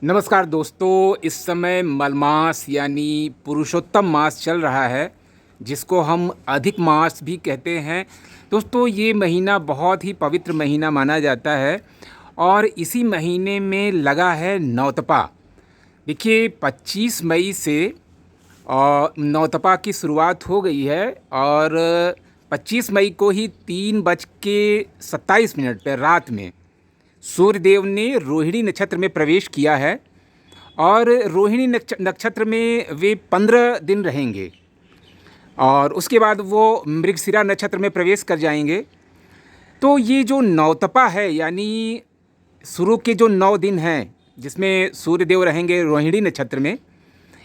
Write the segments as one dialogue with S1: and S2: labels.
S1: नमस्कार दोस्तों, इस समय मलमास यानी पुरुषोत्तम मास चल रहा है, जिसको हम अधिक मास भी कहते हैं। दोस्तों, ये महीना बहुत ही पवित्र महीना माना जाता है और इसी महीने में लगा है नौतपा। देखिए, 25 मई से नौतपा की शुरुआत हो गई है और 25 मई को ही 3:27 पर रात में सूर्यदेव ने रोहिणी नक्षत्र में प्रवेश किया है और रोहिणी नक्षत्र में वे 15 दिन रहेंगे और उसके बाद वो मृगशिरा नक्षत्र में प्रवेश कर जाएंगे। तो ये जो नौतपा है यानी शुरू के जो 9 दिन हैं जिसमें सूर्यदेव रहेंगे रोहिणी नक्षत्र में,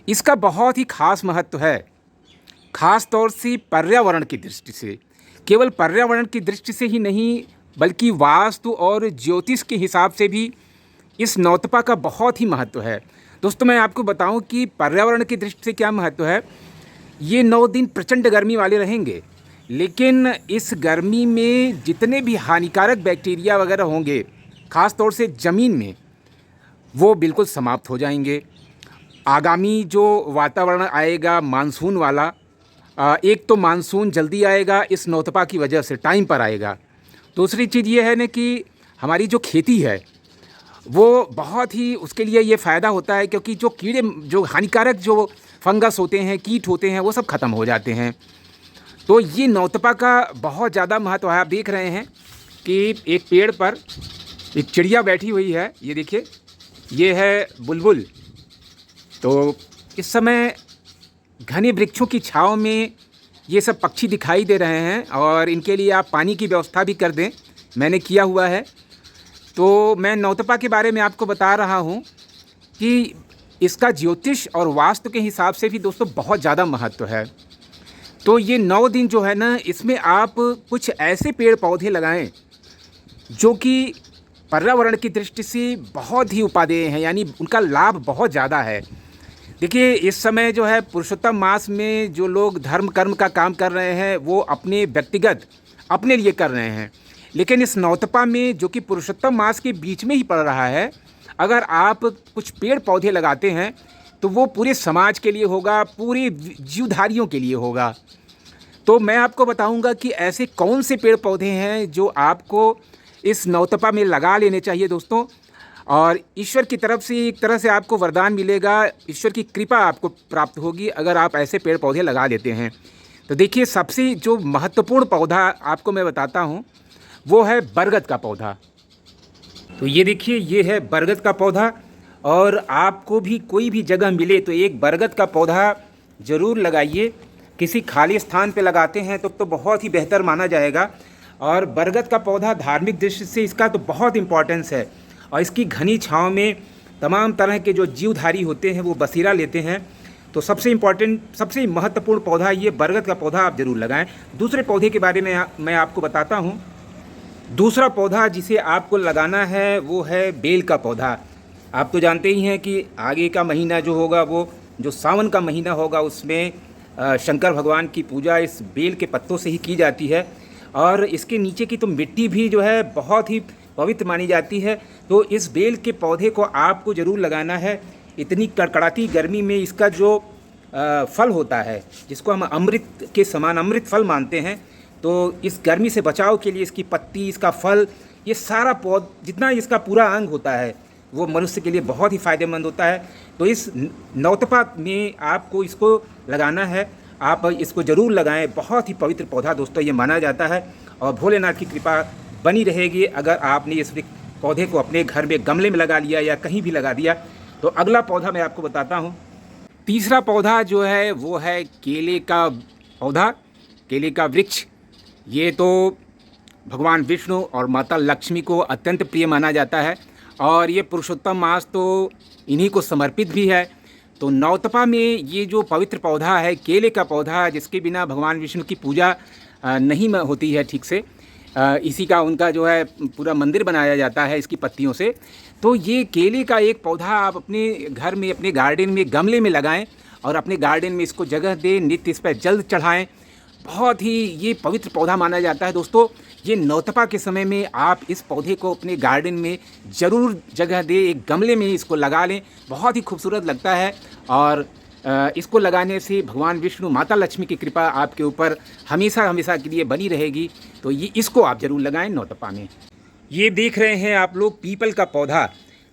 S1: इसका बहुत ही खास महत्व है। खास तौर से पर्यावरण की दृष्टि से, केवल पर्यावरण की दृष्टि से ही नहीं बल्कि वास्तु और ज्योतिष के हिसाब से भी इस नौतपा का बहुत ही महत्व है। दोस्तों, मैं आपको बताऊं कि पर्यावरण की दृष्टि से क्या महत्व है। ये 9 दिन प्रचंड गर्मी वाले रहेंगे, लेकिन इस गर्मी में जितने भी हानिकारक बैक्टीरिया वगैरह होंगे, ख़ास तौर से ज़मीन में, वो बिल्कुल समाप्त हो जाएंगे। आगामी जो वातावरण आएगा मानसून वाला, एक तो मानसून जल्दी आएगा इस नौतपा की वजह से, टाइम पर आएगा। दूसरी चीज़ ये है ना कि हमारी जो खेती है वो बहुत ही, उसके लिए ये फ़ायदा होता है क्योंकि जो कीड़े, जो हानिकारक जो फंगस होते हैं, कीट होते हैं, वो सब ख़त्म हो जाते हैं। तो ये नौतपा का बहुत ज़्यादा महत्व है। आप देख रहे हैं कि एक पेड़ पर एक चिड़िया बैठी हुई है, ये देखिए, ये है बुलबुल। तो इस समय घने वृक्षों की छाँव में ये सब पक्षी दिखाई दे रहे हैं और इनके लिए आप पानी की व्यवस्था भी कर दें, मैंने किया हुआ है। तो मैं नौतपा के बारे में आपको बता रहा हूँ कि इसका ज्योतिष और वास्तु के हिसाब से भी दोस्तों बहुत ज़्यादा महत्व है। तो ये 9 दिन जो है ना, इसमें आप कुछ ऐसे पेड़ पौधे लगाएं जो कि पर्यावरण की दृष्टि से बहुत ही उपादेय हैं, यानी उनका लाभ बहुत ज़्यादा है। देखिए, इस समय जो है पुरुषोत्तम मास में जो लोग धर्म कर्म का काम कर रहे हैं वो अपने व्यक्तिगत अपने लिए कर रहे हैं, लेकिन इस नौतपा में जो कि पुरुषोत्तम मास के बीच में ही पड़ रहा है, अगर आप कुछ पेड़ पौधे लगाते हैं तो वो पूरे समाज के लिए होगा, पूरे जीवधारियों के लिए होगा। तो मैं आपको बताऊंगा कि ऐसे कौन से पेड़ पौधे हैं जो आपको इस नौतपा में लगा लेने चाहिए दोस्तों। और ईश्वर की तरफ से एक तरह से आपको वरदान मिलेगा, ईश्वर की कृपा आपको प्राप्त होगी अगर आप ऐसे पेड़ पौधे लगा लेते हैं। तो देखिए, सबसे जो महत्वपूर्ण पौधा आपको मैं बताता हूँ वो है बरगद का पौधा। तो ये देखिए, ये है बरगद का पौधा और आपको भी कोई भी जगह मिले तो एक बरगद का पौधा ज़रूर लगाइए। किसी खाली स्थान पे लगाते हैं तो बहुत ही बेहतर माना जाएगा। और बरगद का पौधा धार्मिक दृष्टि से इसका तो बहुत इम्पोर्टेंस है और इसकी घनी छाँव में तमाम तरह के जो जीवधारी होते हैं वो बसेरा लेते हैं। तो सबसे इम्पॉर्टेंट, सबसे महत्वपूर्ण पौधा ये बरगद का पौधा आप ज़रूर लगाएं। दूसरे पौधे के बारे में मैं आपको बताता हूँ। दूसरा पौधा जिसे आपको लगाना है वो है बेल का पौधा। आप तो जानते ही हैं कि आगे का महीना जो होगा, वो जो सावन का महीना होगा, उसमें शंकर भगवान की पूजा इस बेल के पत्तों से ही की जाती है और इसके नीचे की तो मिट्टी भी जो है बहुत ही पवित्र मानी जाती है। तो इस बेल के पौधे को आपको ज़रूर लगाना है। इतनी कड़कड़ाती गर्मी में इसका जो फल होता है, जिसको हम अमृत के समान अमृत फल मानते हैं, तो इस गर्मी से बचाव के लिए इसकी पत्ती, इसका फल, ये सारा जितना इसका पूरा अंग होता है वो मनुष्य के लिए बहुत ही फ़ायदेमंद होता है। तो इस नौतपा में आपको इसको लगाना है, आप इसको ज़रूर लगाएं। बहुत ही पवित्र पौधा दोस्तों ये माना जाता है और भोलेनाथ की कृपा बनी रहेगी अगर आपने इस पौधे को अपने घर में गमले में लगा लिया या कहीं भी लगा दिया। तो अगला पौधा मैं आपको बताता हूँ। तीसरा पौधा जो है वो है केले का पौधा, केले का वृक्ष। ये तो भगवान विष्णु और माता लक्ष्मी को अत्यंत प्रिय माना जाता है और ये पुरुषोत्तम मास तो इन्हीं को समर्पित भी है। तो नौतपा में ये जो पवित्र पौधा है केले का पौधा, जिसके बिना भगवान विष्णु की पूजा नहीं होती है ठीक से, इसी का उनका जो है पूरा मंदिर बनाया जाता है इसकी पत्तियों से। तो ये केले का एक पौधा आप अपने घर में, अपने गार्डन में, गमले में लगाएं और अपने गार्डन में इसको जगह दें, नित्य इस पर जल चढ़ाएं। बहुत ही ये पवित्र पौधा माना जाता है दोस्तों। ये नौतपा के समय में आप इस पौधे को अपने गार्डन में ज़रूर जगह दें, एक गमले में इसको लगा लें, बहुत ही खूबसूरत लगता है। और इसको लगाने से भगवान विष्णु, माता लक्ष्मी की कृपा आपके ऊपर हमेशा हमेशा के लिए बनी रहेगी। तो ये इसको आप ज़रूर लगाएं नौतपा में। ये देख रहे हैं आप लोग पीपल का पौधा।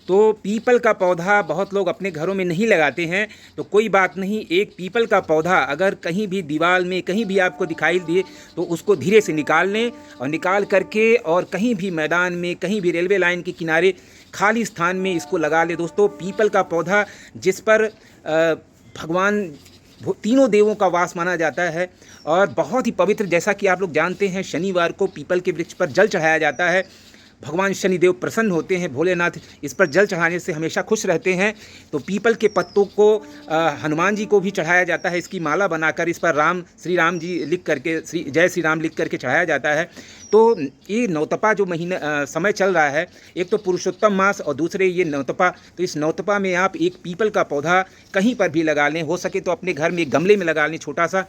S1: तो पीपल का पौधा बहुत लोग अपने घरों में नहीं लगाते हैं, तो कोई बात नहीं। एक पीपल का पौधा अगर कहीं भी दीवार में कहीं भी आपको दिखाई दिए तो उसको धीरे से निकाल लें, और निकाल करके और कहीं भी मैदान में, कहीं भी रेलवे लाइन के किनारे खाली स्थान में इसको लगा लें दोस्तों। पीपल का पौधा जिस पर भगवान तीनों देवों का वास माना जाता है और बहुत ही पवित्र, जैसा कि आप लोग जानते हैं शनिवार को पीपल के वृक्ष पर जल चढ़ाया जाता है। भगवान शनिदेव प्रसन्न होते हैं, भोलेनाथ इस पर जल चढ़ाने से हमेशा खुश रहते हैं। तो पीपल के पत्तों को हनुमान जी को भी चढ़ाया जाता है, इसकी माला बनाकर इस पर श्री राम जी लिख करके, जय श्री राम लिख करके चढ़ाया जाता है। तो ये नौतपा जो महीना समय चल रहा है, एक तो पुरुषोत्तम मास और दूसरे ये नौतपा, तो इस नौतपा में आप एक पीपल का पौधा कहीं पर भी लगा लें, हो सके तो अपने घर में एक गमले में लगा लें छोटा सा।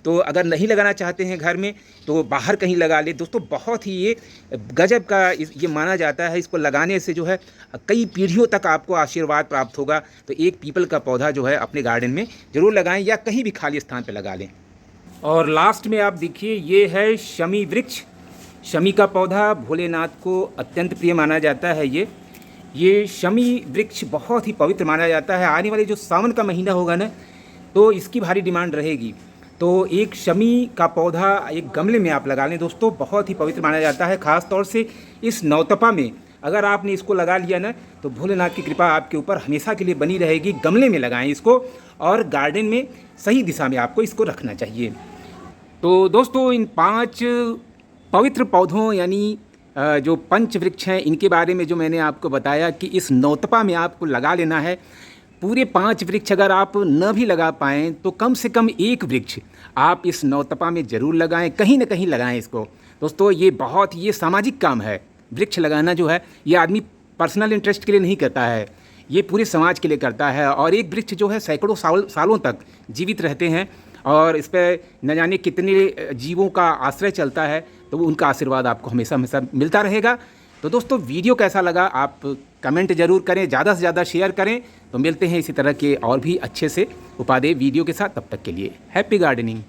S1: तो अगर नहीं लगाना चाहते हैं घर में तो बाहर कहीं लगा ले दोस्तों। बहुत ही ये गजब का ये माना जाता है, इसको लगाने से जो है कई पीढ़ियों तक आपको आशीर्वाद प्राप्त होगा। तो एक पीपल का पौधा जो है अपने गार्डन में ज़रूर लगाएं या कहीं भी खाली स्थान पर लगा लें। और लास्ट में आप देखिए ये है शमी वृक्ष। शमी का पौधा भोलेनाथ को अत्यंत प्रिय माना जाता है। ये शमी वृक्ष बहुत ही पवित्र माना जाता है। आने वाले जो सावन का महीना होगा ना, तो इसकी भारी डिमांड रहेगी। तो एक शमी का पौधा एक गमले में आप लगा लें दोस्तों, बहुत ही पवित्र माना जाता है। ख़ास तौर से इस नौतपा में अगर आपने इसको लगा लिया ना, तो भोलेनाथ की कृपा आपके ऊपर हमेशा के लिए बनी रहेगी। गमले में लगाएं इसको, और गार्डन में सही दिशा में आपको इसको रखना चाहिए। तो दोस्तों इन 5 पवित्र पौधों यानी जो पंच वृक्ष हैं, इनके बारे में जो मैंने आपको बताया कि इस नौतपा में आपको लगा लेना है। पूरे 5 वृक्ष अगर आप न भी लगा पाएँ तो कम से कम एक वृक्ष आप इस नौतपा में ज़रूर लगाएं, कहीं ना कहीं लगाएं इसको दोस्तों। ये सामाजिक काम है। वृक्ष लगाना जो है ये आदमी पर्सनल इंटरेस्ट के लिए नहीं करता है, ये पूरे समाज के लिए करता है। और एक वृक्ष जो है सैकड़ों सालों तक जीवित रहते हैं, और इस पर न जाने कितने जीवों का आश्रय चलता है। तो उनका आशीर्वाद आपको हमेशा हमेशा मिलता रहेगा। तो दोस्तों वीडियो कैसा लगा आप कमेंट ज़रूर करें, ज़्यादा से ज़्यादा शेयर करें। तो मिलते हैं इसी तरह के और भी अच्छे से उपादेय वीडियो के साथ। तब तक के लिए हैप्पी गार्डनिंग।